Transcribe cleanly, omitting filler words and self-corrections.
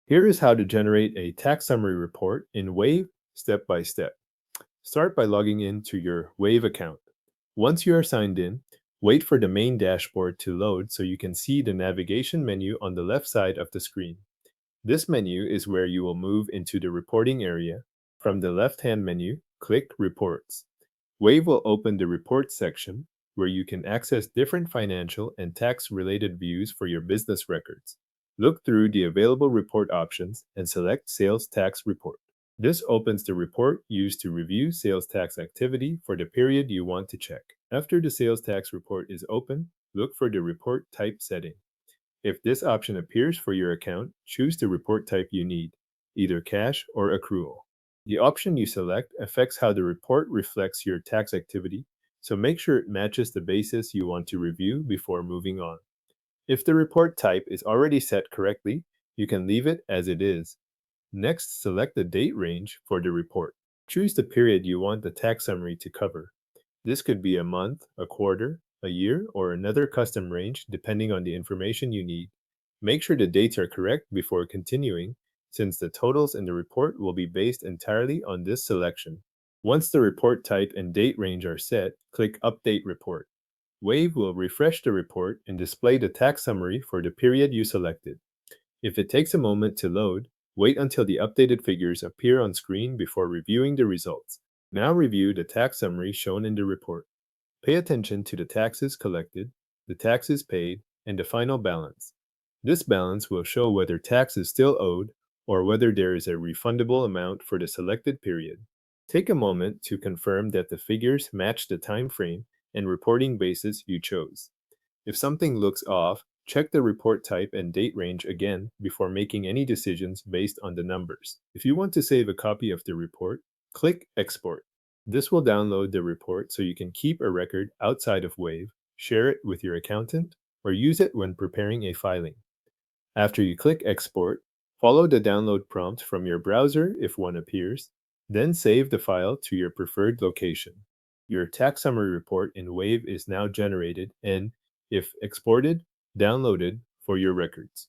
Here is how to generate a tax summary report in Wave step by step. Start by logging into your Wave account. Once you are signed in, wait for the main dashboard to load so you can see the navigation menu on the left side of the screen. This menu is where you will move into the reporting area. From the left-hand menu, click Reports. Wave will open the Reports section where you can access different financial and tax-related views for your business records. Look through the available report options and select Sales Tax Report. This opens the report used to review sales tax activity for the period you want to check. After the sales tax report is open, look for the report type setting. If this option appears for your account, choose the report type you need, either cash or accrual. The option you select affects how the report reflects your tax activity, so make sure it matches the basis you want to review before moving on. If the report type is already set correctly, you can leave it as it is. Next, select the date range for the report. Choose the period you want the tax summary to cover. This could be a month, a quarter, a year, or another custom range depending on the information you need. Make sure the dates are correct before continuing, since the totals in the report will be based entirely on this selection. Once the report type and date range are set, click Update Report. Wave will refresh the report and display the tax summary for the period you selected. If it takes a moment to load, wait until the updated figures appear on screen before reviewing the results. Now review the tax summary shown in the report. Pay attention to the taxes collected, the taxes paid, and the final balance. This balance will show whether tax is still owed or whether there is a refundable amount for the selected period. Take a moment to confirm that the figures match the time frame and reporting basis you chose. If something looks off, check the report type and date range again before making any decisions based on the numbers. If you want to save a copy of the report, click Export. This will download the report so you can keep a record outside of Wave, share it with your accountant, or use it when preparing a filing. After you click Export, follow the download prompt from your browser if one appears, then save the file to your preferred location. Your tax summary report in Wave is now generated and, if exported, downloaded for your records.